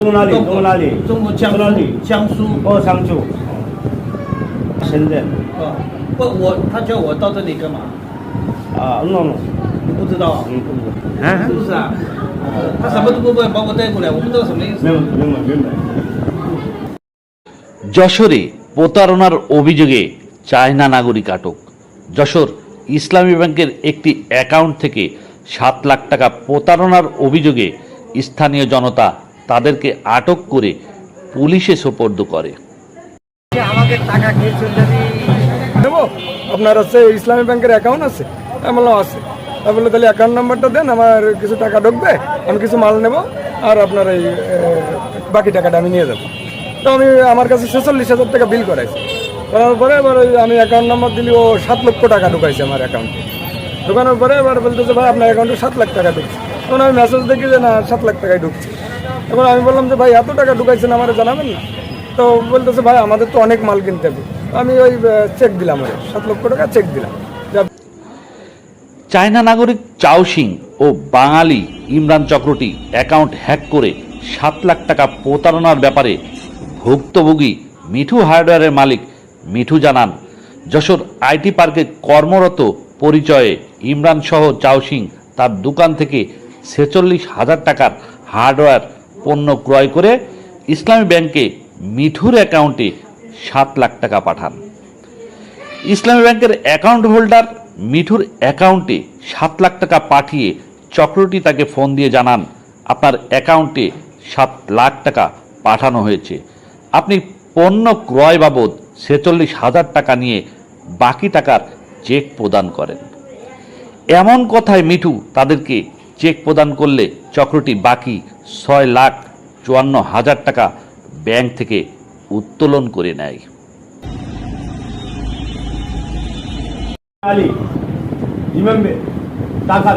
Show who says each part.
Speaker 1: 中哪里？中哪里？
Speaker 2: 中国江苏。江苏。
Speaker 1: 哦，常州。深圳。
Speaker 2: 不，他叫我到这里干嘛？你不知道？
Speaker 1: 不知道。
Speaker 2: 是不是啊？他什么都不问，把我带过来，我不知道什么意思。
Speaker 1: 明白。
Speaker 3: যশোরে প্রতারণার অভিযোগে চায়না নাগরিক আটক। যশোর ইসলামী ব্যাংকের একটি অ্যাকাউন্ট থেকে 7 লাখ টাকা প্রতারণার অভিযোগে স্থানীয় জনতা তাদেরকে আটক করে পুলিশে সোপর্দ করে।
Speaker 2: আমাকে টাকা খেয়েছেন যদি
Speaker 4: দেবো, আপনার হচ্ছে ইসলামী ব্যাংকের অ্যাকাউন্ট আছে? আমি বললাম আছে। আমি বললো তাহলে অ্যাকাউন্ট নাম্বারটা দেন, আমার কিছু টাকা ঢুকবে, আমি কিছু মাল নেব, আর আপনার এই বাকি টাকাটা আমি নিয়ে যাবো। তো আমি আমার কাছে 46,000 টাকা বিল করাইছি। করার পরে এবার আমি অ্যাকাউন্ট নাম্বার দিলি, ও 7 লক্ষ টাকা ঢুকাইছে আমার অ্যাকাউন্টে। ঢুকানোর পরে এবার বলতেছে ভাই আপনার অ্যাকাউন্টে 7 লাখ টাকা ঢুকছে। তখন আমি মেসেজ দেখি যে না 7 লাখ টাকাই ঢুকছে। এবার আমি বললাম যে ভাই এত টাকা ঢুকাইছেন আমার জানাবেন না? তো বলতেছে ভাই আমাদের তো অনেক মাল কিনতে হবে। আমি ওই চেক দিলাম, ওই 7 লক্ষ টাকা চেক দিলাম।
Speaker 3: চায়না নাগরিক চাও সিং ও বাঙালি ইমরান চক্রটি অ্যাকাউন্ট হ্যাক করে 7 লাখ টাকা প্রতারণার ব্যাপারে ভুক্তভোগী মিঠু হার্ডওয়্যারের মালিক মিঠু জানান, যশোর আইটি পার্কে কর্মরত পরিচয়ে ইমরান সহ চাও সিং তার দোকান থেকে 46,000 টাকার হার্ডওয়্যার পণ্য ক্রয় করে ইসলামী ব্যাংকে মিঠুর অ্যাকাউন্টে 7 লাখ টাকা পাঠান। ইসলামী ব্যাংকের অ্যাকাউন্ট হোল্ডার মিঠুর অ্যাকাউন্টে 7 লাখ টাকা পাঠিয়ে চক্রটি তাকে ফোন দিয়ে জানান, আপনার অ্যাকাউন্টে 7 লাখ টাকা পাঠানো হয়েছে, আপনি পণ্য ক্রয় বাবদ 46,000 টাকা নিয়ে বাকি টাকার চেক প্রদান করেন। এমন কথায় মিঠু তাদেরকে চেক প্রদান করলে চক্রটি বাকি 6,54,000 টাকা ব্যাংক থেকে উত্তোলন করে নেয়।
Speaker 1: 哪里？你们没打卡。